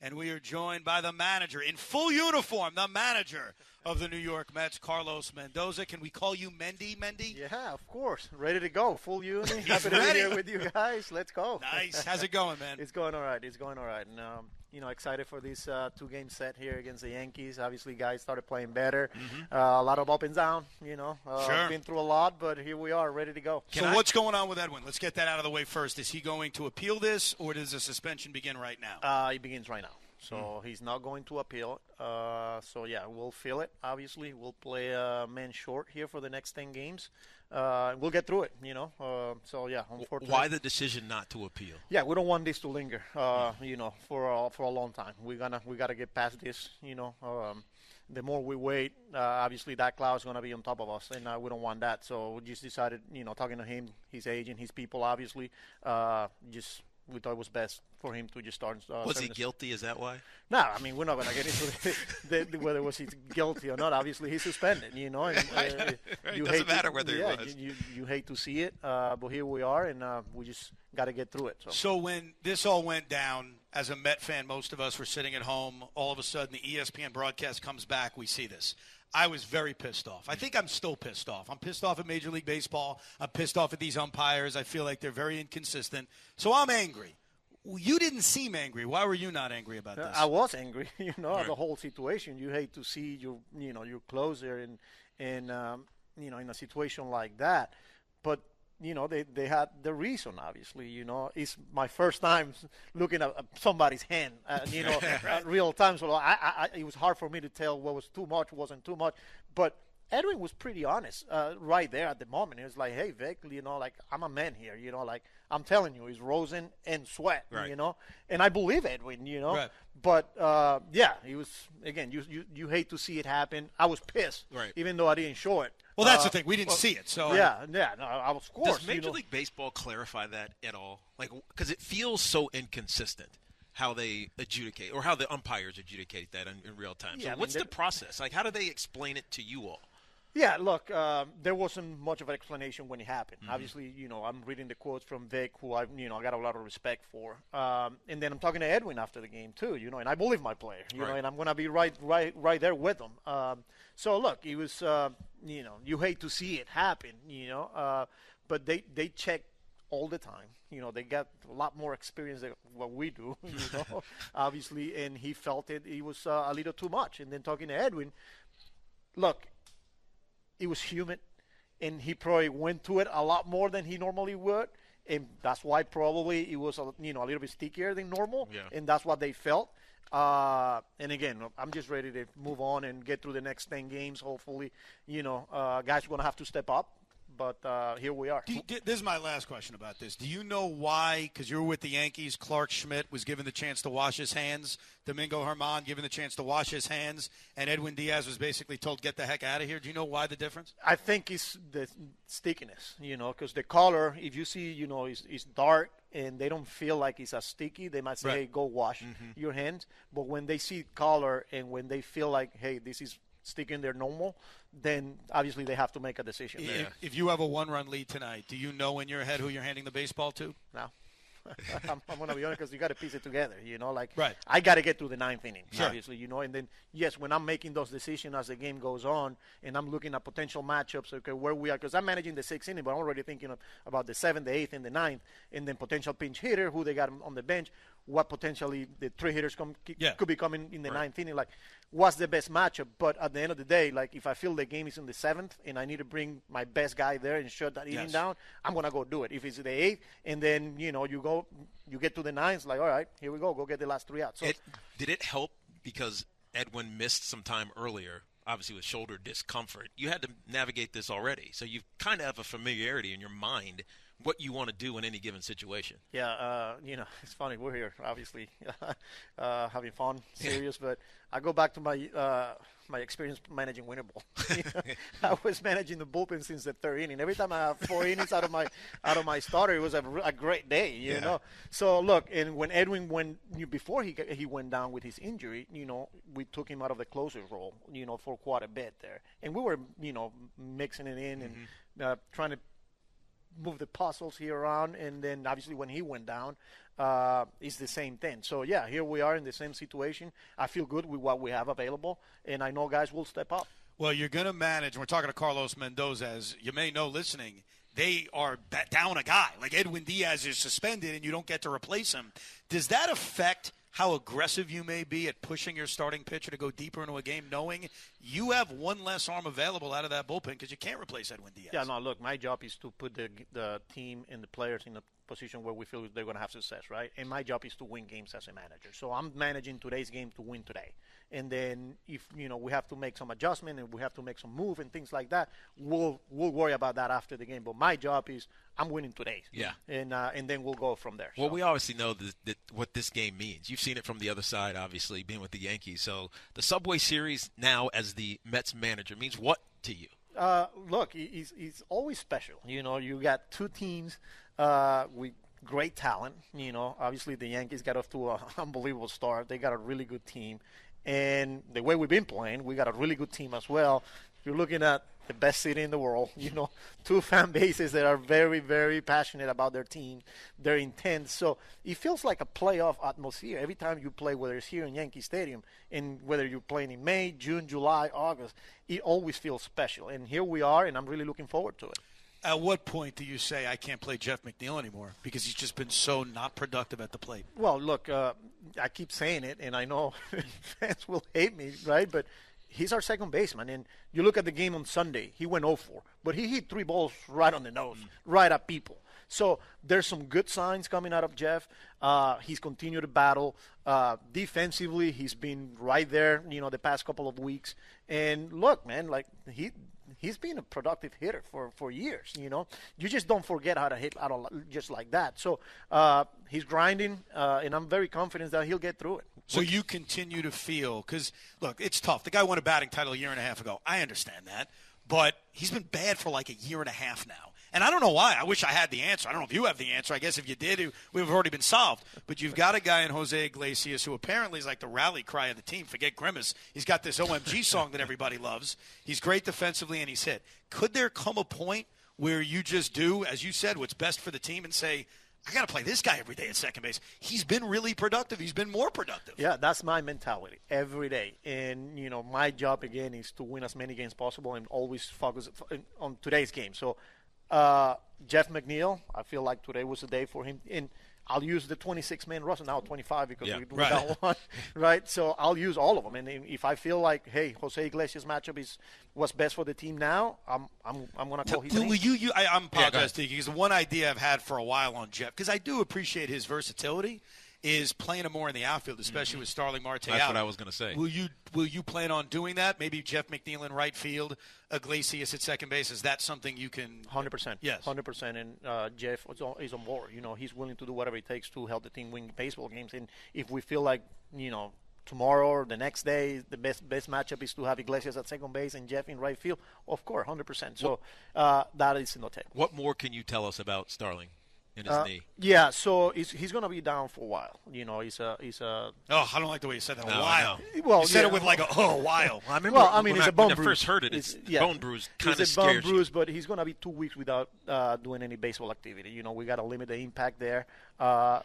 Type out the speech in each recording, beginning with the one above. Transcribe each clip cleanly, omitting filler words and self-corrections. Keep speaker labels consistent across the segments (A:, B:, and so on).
A: And we are joined by the manager in full uniform, the manager of the New York Mets, Carlos Mendoza. Can we call you Mendy?
B: Yeah, of course. Ready to go. Full uni. Happy to
A: ready.
B: be here with you guys. Let's go.
A: Nice. How's it going, man?
B: It's going all right. And, excited for this two-game set here against the Yankees. Obviously, guys started playing better. A lot of up and down,
A: Sure.
B: Been through a lot, but here we are, ready to go.
A: What's going on with Edwin? Let's get that out of the way first. Is he going to appeal this, or does the suspension begin right now?
B: It begins right now. So he's not going to appeal. We'll feel it, obviously. We'll play man short here for the next 10 games. We'll get through it, unfortunately.
C: Why the decision not to appeal?
B: Yeah, we don't want this to linger, for a long time. We gotta get past this, The more we wait, obviously that cloud is going to be on top of us, and we don't want that. So we just decided, talking to him, his agent, his people, obviously, we thought it was best for him to just start.
C: Was he guilty? Is that why?
B: No, I mean, we're not going to get into whether was he guilty or not. Obviously, he's suspended, and,
C: it doesn't matter whether he was.
B: You hate to see it, but here we are, and we just got to get through it.
A: So when this all went down, as a Met fan, most of us were sitting at home. All of a sudden, the ESPN broadcast comes back. We see this. I was very pissed off. I think I'm still pissed off. I'm pissed off at Major League Baseball. I'm pissed off at these umpires. I feel like they're very inconsistent. So I'm angry. You didn't seem angry. Why were you not angry about this?
B: I was angry,
A: Right.
B: The whole situation. You hate to see your closer in a situation like that. But, they had the reason, obviously, It's my first time looking at somebody's hand, at real time. So it was hard for me to tell what was too much, wasn't too much. But Edwin was pretty honest right there at the moment. He was like, hey, Vic, I'm a man here, I'm telling you, he's rosin and sweat,
C: right.
B: And I believe Edwin,
A: Right.
B: But, he was, again, you hate to see it happen. I was pissed,
C: right.
B: Even though I didn't show it.
A: Well, that's the thing. We didn't see it. So
B: no, I was, of course.
C: Does Major League Baseball clarify that at all? Because it feels so inconsistent how they adjudicate or how the umpires adjudicate that in real time. So what's the process? How do they explain it to you all?
B: Yeah, look, there wasn't much of an explanation when it happened. Obviously, I'm reading the quotes from Vic, who I got a lot of respect for. And then I'm talking to Edwin after the game too, and I believe my player,
C: right.
B: And I'm going to be right there with him. So look, it was, you hate to see it happen, but they check all the time. They got a lot more experience than what we do, obviously, and he felt it was a little too much. And then talking to Edwin, look, it was humid, and he probably went to it a lot more than he normally would, and that's why probably it was a little bit stickier than normal, and that's what they felt. And again, I'm just ready to move on and get through the next 10 games. Hopefully, guys are going to have to step up. But here we are.
A: This is my last question about this. Do you know why, because you were with the Yankees, Clark Schmidt was given the chance to wash his hands, Domingo Germán given the chance to wash his hands, and Edwin Diaz was basically told, get the heck out of here? Do you know why the difference?
B: I think it's the stickiness, because the color, if you see, is dark and they don't feel like it's as sticky, they might say,
A: right.
B: Hey, go wash your hands. But when they see color and when they feel like, hey, this is sticking there normal, then obviously they have to make a decision.
A: If you have a one-run lead tonight, do you know in your head who you're handing the baseball to?
B: No. I'm going to be honest, because you got to piece it together,
A: right.
B: I got to get through the ninth inning,
A: sure.
B: obviously, and then, yes, when I'm making those decisions as the game goes on and I'm looking at potential matchups, okay, where we are, because I'm managing the sixth inning, but I'm already thinking about the seventh, the eighth, and the ninth, and then potential pinch hitter, who they got on the bench, what potentially the three hitters could be coming in the ninth inning, what's the best matchup. But at the end of the day, if I feel the game is in the seventh and I need to bring my best guy there and shut that inning down, I'm going to go do it. If it's the eighth and then, you get to the ninth, all right, here we go get the last three outs. So,
C: did it help because Edwin missed some time earlier, obviously with shoulder discomfort? You had to navigate this already, so you kind of have a familiarity in your mind what you want to do in any given situation.
B: Yeah, it's funny. We're here, obviously, having fun, serious. But I go back to my experience managing winter ball. I was managing the bullpen since the third inning. Every time I have 4 innings out of my starter, it was a great day, you know. So look, and when Edwin before he went down with his injury, we took him out of the closer role, for quite a bit there, and we were, mixing it in and trying to move the puzzles here around, and then obviously when he went down, it's the same thing. So, yeah, here we are in the same situation. I feel good with what we have available, and I know guys will step up.
A: Well, you're going to manage. We're talking to Carlos Mendoza, as you may know listening. They are down a guy. Like Edwin Diaz is suspended, and you don't get to replace him. Does that affect how aggressive you may be at pushing your starting pitcher to go deeper into a game, knowing you have one less arm available out of that bullpen because you can't replace Edwin Diaz?
B: Yeah, no, look, my job is to put the team and the players in a position where we feel they're going to have success, right? And my job is to win games as a manager. So I'm managing today's game to win today. And then if, we have to make some adjustment and we have to make some move and things like that, we'll worry about that after the game. But my job is I'm winning today.
C: Yeah.
B: And then we'll go from there.
C: Well, we obviously know that what this game means. You've seen it from the other side, obviously, being with the Yankees. So the Subway Series now as the Mets manager means what to you?
B: Look, it's always special. You got two teams with great talent. Obviously the Yankees got off to an unbelievable start. They got a really good team. And the way we've been playing, we got a really good team as well. You're looking at the best city in the world, two fan bases that are very, very passionate about their team. They're intense. So it feels like a playoff atmosphere every time you play, whether it's here in Yankee Stadium and whether you're playing in May, June, July, August. It always feels special. And here we are, and I'm really looking forward to it.
A: At what point do you say I can't play Jeff McNeil anymore because he's just been so not productive at the plate?
B: Well, look, I keep saying it, and I know fans will hate me, right? But he's our second baseman. And you look at the game on Sunday, he went 0-4. But he hit 3 balls right on the nose, right at people. So there's some good signs coming out of Jeff. He's continued to battle. Defensively, he's been right there, the past couple of weeks. And look, man, he's been a productive hitter for years, You just don't forget how to hit out just like that. So he's grinding, and I'm very confident that he'll get through it.
A: So you continue to feel – because, look, it's tough. The guy won a batting title a year and a half ago. I understand that. But he's been bad for like a year and a half now. And I don't know why. I wish I had the answer. I don't know if you have the answer. I guess if you did, it would have already been solved. But you've got a guy in Jose Iglesias who apparently is like the rally cry of the team. Forget Grimace. He's got this OMG song that everybody loves. He's great defensively, and he's hit. Could there come a point where you just do, as you said, what's best for the team and say, I got to play this guy every day at second base. He's been really productive. He's been more productive.
B: Yeah, that's my mentality every day. And, my job, again, is to win as many games possible and always focus on today's game. So, Jeff McNeil, I feel like today was the day for him. And I'll use the 26-man roster, now 25 because we got one, right? So I'll use all of them. And if I feel like, hey, Jose Iglesias matchup is what's best for the team now, I'm going to call his name.
A: I'm apologizing because the one idea I've had for a while on Jeff, because I do appreciate his versatility, is playing him more in the outfield, especially with Starling Marte out.
C: That's what I was going to say.
A: Will you plan on doing that? Maybe Jeff McNeil in right field, Iglesias at second base. Is that something you can?
B: 100%.
A: Yes.
B: 100%. And Jeff is on board. He's willing to do whatever it takes to help the team win baseball games. And if we feel like, tomorrow or the next day, the best matchup is to have Iglesias at second base and Jeff in right field, of course, 100%. So that is in the table.
C: What more can you tell us about Starling? In his knee.
B: Yeah, so he's going to be down for a while. He's a.
A: Oh, I don't like the way you said that. A while.
B: Well,
A: you said it with like a while.
C: I remember.
B: It's a bone bruise.
C: When I first heard it, it's bone bruise. Kind of
B: scares you. It's a bone bruise, but he's going to be 2 weeks without doing any baseball activity. We got to limit the impact there.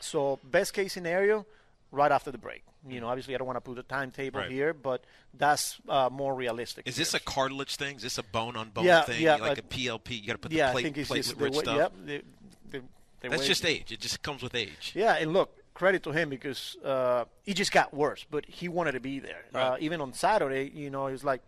B: So best case scenario, right after the break. Obviously I don't want to put a timetable here, but that's more realistic.
C: Is this a cartilage thing? Is this a bone-on-bone thing?
B: Yeah,
C: like a PLP? You got to put the platelet-rich stuff? That's just age. It just comes with age.
B: Yeah, and look, credit to him because he just got worse, but he wanted to be there.
C: Right.
B: Even on Saturday, he was like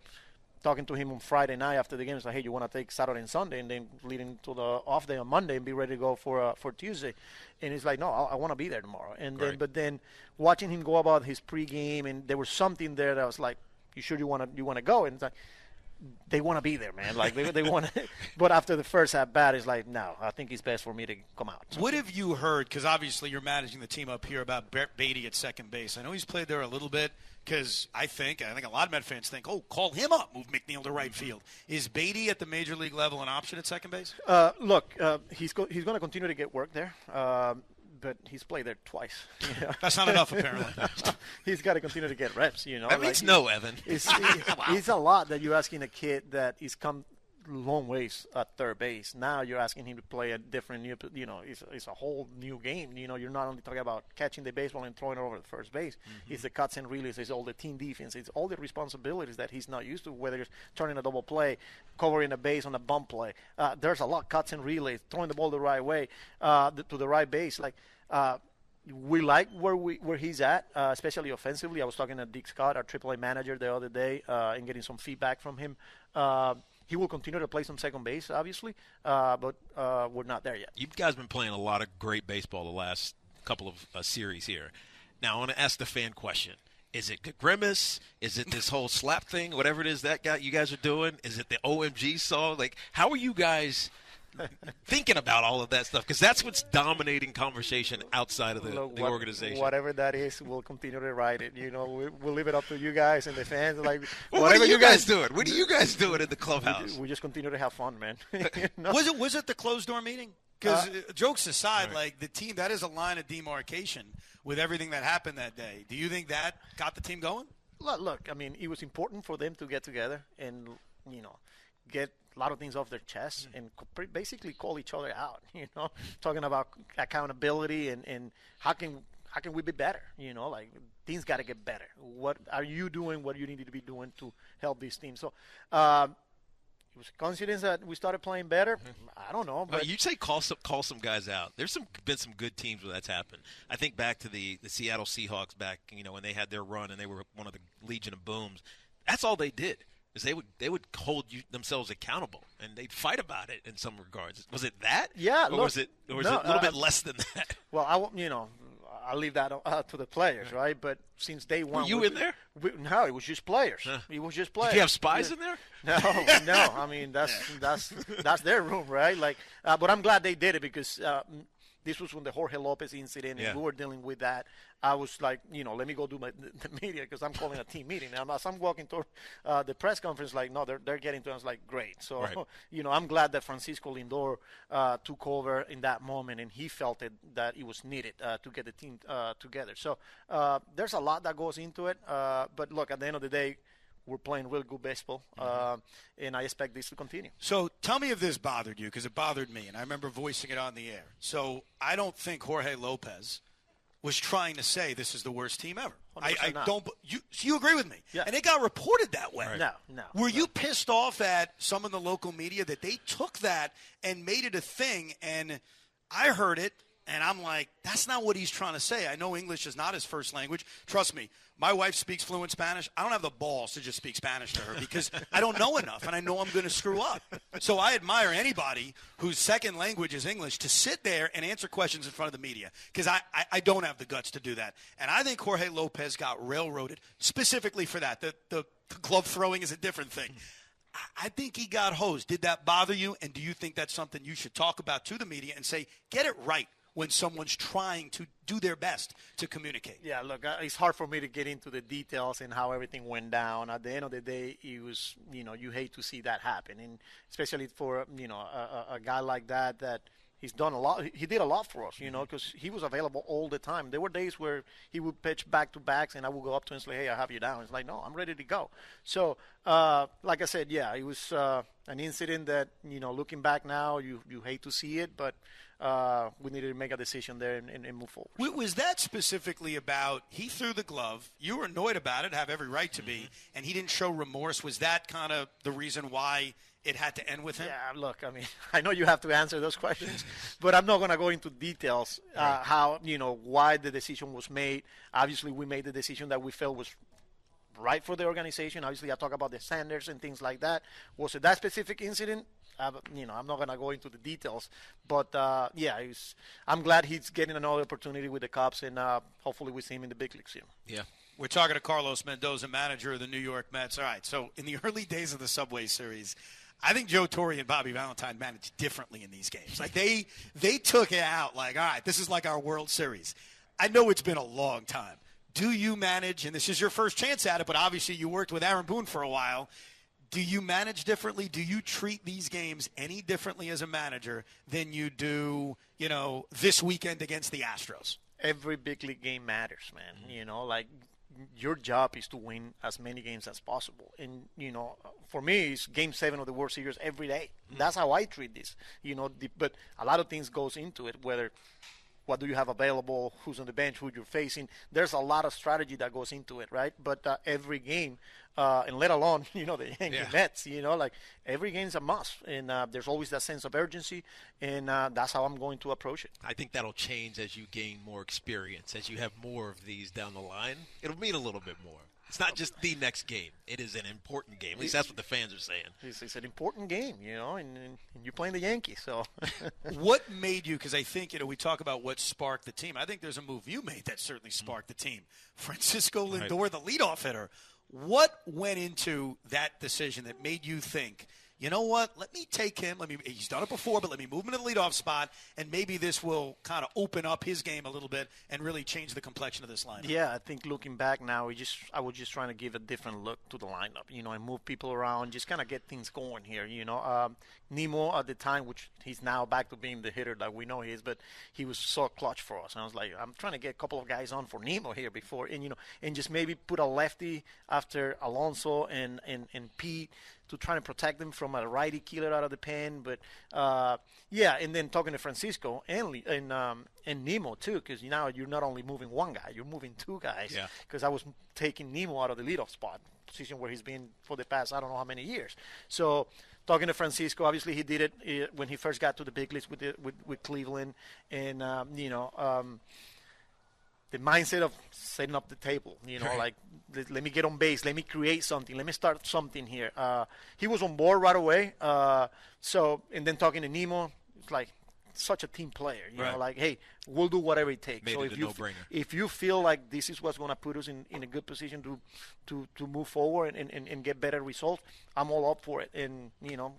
B: talking to him on Friday night after the game. It's like, hey, you want to take Saturday and Sunday and then leading to the off day on Monday and be ready to go for Tuesday. And he's like, no, I want to be there tomorrow. And then watching him go about his pregame, and there was something there that was like, you sure you want to go? And it's like, they want to be there, man. Like they want to. But after the first at bat, it's like, no, I think it's best for me to come out.
A: What have you heard? Because obviously you're managing the team up here about Baty at second base. I know he's played there a little bit. Because I think a lot of Met fans think, oh, call him up, move McNeil to right field. Is Baty at the major league level an option at second base?
B: Look, he's going to continue to get work there. But he's played there twice.
A: That's not enough, apparently.
B: He's got to continue to get reps,
C: That means no, Evan.
B: It's a lot that you're asking a kid that is come long ways at third base. Now you're asking him to play a different, it's a whole new game. You're not only talking about catching the baseball and throwing it over the first base. It's the cuts and releases, it's all the team defense, it's all the responsibilities that he's not used to, whether it's turning a double play, covering a base on a bump play. There's a lot of cuts and relays, throwing the ball the right way to the right base. We like where he's at, especially offensively. I was talking to Dick Scott, our AAA manager, the other day, and getting some feedback from him. He will continue to play some second base, obviously, but we're not there yet.
C: You guys have been playing a lot of great baseball the last couple of series here. Now, I want to ask the fan question. Is it Grimace? Is it this whole slap thing, whatever it is you guys are doing? Is it the OMG song? How are you guys thinking about all of that stuff? Because that's what's dominating conversation outside of the organization.
B: Whatever that is, we'll continue to write it. We'll leave it up to you guys and the fans.
C: What are you guys doing? What are you guys doing in the clubhouse?
B: We just continue to have fun, man.
A: Was it the closed door meeting? Because jokes aside, the team, that is a line of demarcation with everything that happened that day. Do you think that got the team going?
B: Look, I mean, it was important for them to get together and get a lot of things off their chest and basically call each other out, talking about accountability and how can we be better, things got to get better. What are you doing, what you need to be doing to help this team? So it was a coincidence that we started playing better. I don't know. But
C: you say call some guys out. There's been some good teams where that's happened. I think back to the Seattle Seahawks back, when they had their run and they were one of the Legion of Booms. That's all they did. Is they would hold themselves accountable and they'd fight about it in some regards. Was it that?
B: Yeah.
C: Or was it a little bit less than that?
B: Well, I'll leave that to the players, right? But since day one,
C: were you in there?
B: No, it was just players. It was just players.
C: Did you have spies in there?
B: No. I mean, that's their room, right? But I'm glad they did it because this was when the Jorge Lopez incident, and we were dealing with that. I was like, let me go do the media because I'm calling a team meeting. And as I'm walking toward the press conference, no, they're getting to us, great. So, right. I'm glad that Francisco Lindor took over in that moment, and he felt that it was needed to get the team together. So there's a lot that goes into it. But look, at the end of the day, we're playing real good baseball, and I expect this to continue.
A: So tell me if this bothered you, because it bothered me, and I remember voicing it on the air. So I don't think Jorge Lopez was trying to say this is the worst team ever. I don't. You agree with me?
B: Yeah.
A: And it got reported that way.
B: Right. No.
A: Were you pissed off at some of the local media that they took that and made it a thing? And I heard it, and I'm like, that's not what he's trying to say. I know English is not his first language. Trust me. My wife speaks fluent Spanish. I don't have the balls to just speak Spanish to her because I don't know enough, and I know I'm going to screw up. So I admire anybody whose second language is English to sit there and answer questions in front of the media because I don't have the guts to do that. And I think Jorge Lopez got railroaded specifically for that. The glove throwing is a different thing. I think he got hosed. Did that bother you, and do you think that's something you should talk about to the media and say, get it right when someone's trying to do their best to communicate?
B: Yeah, look, it's hard for me to get into the details and how everything went down. At the end of the day, it was, you hate to see that happen. And especially for, a guy like that he's done a lot. He did a lot for us, because he was available all the time. There were days where he would pitch back-to-backs, and I would go up to him and say, hey, I have you down. It's like, no, I'm ready to go. So, like I said, yeah, it was an incident that, looking back now, you hate to see it, but we needed to make a decision there and move forward.
A: Was that specifically about he threw the glove, you were annoyed about it, have every right to be, and he didn't show remorse? Was that kind of the reason why it had to end with him?
B: Yeah, look, I mean, I know you have to answer those questions, but I'm not going to go into details how, why the decision was made. Obviously, we made the decision that we felt was right for the organization. Obviously, I talk about the standards and things like that. Was it that specific incident? I'm not going to go into the details, but I'm glad he's getting another opportunity with the Cubs, and hopefully we see him in the big leagues soon.
A: Yeah. We're talking to Carlos Mendoza, manager of the New York Mets. All right, so in the early days of the Subway Series, I think Joe Torre and Bobby Valentine managed differently in these games. Like they took it out like, all right, this is like our World Series. I know it's been a long time. Do you manage, and this is your first chance at it, but obviously you worked with Aaron Boone for a while. Do you manage differently? Do you treat these games any differently as a manager than you do, this weekend against the Astros?
B: Every big league game matters, man. your job is to win as many games as possible. And, for me, it's Game 7 of the World Series every day. That's how I treat this. But a lot of things goes into it, whether what do you have available, who's on the bench, who you're facing. There's a lot of strategy that goes into it, right? But every game, and let alone, the Yankee Mets, like every game's a must. And there's always that sense of urgency, and that's how I'm going to approach it.
C: I think that'll change as you gain more experience, as you have more of these down the line. It'll mean a little bit more. It's not just the next game. It is an important game. At least that's what the fans are saying.
B: It's an important game, and you're playing the Yankees. So,
A: what made you? Because I think we talk about what sparked the team. I think there's a move you made that certainly sparked the team. Francisco Lindor, the leadoff hitter. What went into that decision that made you think, you know what, let me take him. He's done it before, but let me move him to the leadoff spot, and maybe this will kind of open up his game a little bit and really change the complexion of this lineup.
B: Yeah, I think looking back now, I was just trying to give a different look to the lineup, and move people around, just kind of get things going here. Nemo at the time, which he's now back to being the hitter that we know he is, but he was so clutch for us. And I was like, I'm trying to get a couple of guys on for Nemo here before, and just maybe put a lefty after Alonso and Pete, to try to protect them from a righty killer out of the pen. But, and then talking to Francisco and Nemo, too, because now you're not only moving one guy, you're moving two guys. Because I was taking Nemo out of the leadoff spot, position where he's been for the past I don't know how many years. So talking to Francisco, obviously he did it when he first got to the big leagues with Cleveland. And, the mindset of setting up the table, like let me get on base, let me create something, let me start something here. He was on board right away. And then talking to Nemo, it's like such a team player, like, hey, we'll do whatever it takes.
C: Made it a no-brainer.
B: If you feel like this is what's going to put us in a good position to move forward and get better results, I'm all up for it. And,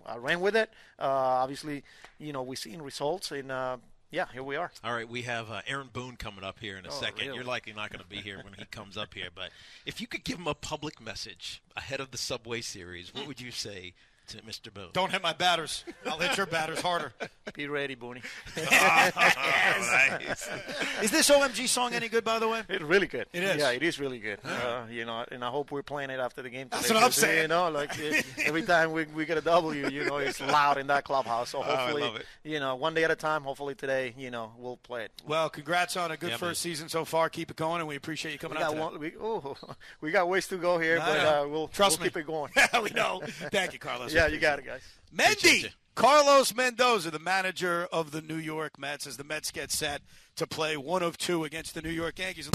B: I ran with it. Obviously, we're seeing results, and here we are.
C: All right, we have Aaron Boone coming up here in a second.
B: Really?
C: You're likely not going to be here when he comes up here. But if you could give him a public message ahead of the Subway Series, what would you say to Mr. Boone?
A: Don't hit my batters. I'll hit your batters harder.
B: Be ready, Booney.
C: Nice.
A: Is this OMG song any good, by the way?
B: It's really good.
A: It is.
B: Yeah, it is really good. And I hope we're playing it after the game today.
A: That's what I'm saying.
B: Every time we get a W, it's loud in that clubhouse. So hopefully,
C: I love it.
B: One day at a time. Hopefully today, we'll play it.
A: Well, congrats on a good first season so far. Keep it going, and we appreciate you coming out today.
B: We got ways to go here, but we'll keep it going.
A: We know. Thank you, Carlos.
B: Yeah, you got it, guys.
A: Mendy, Carlos Mendoza, the manager of the New York Mets, as the Mets get set to play 1 of 2 against the New York Yankees.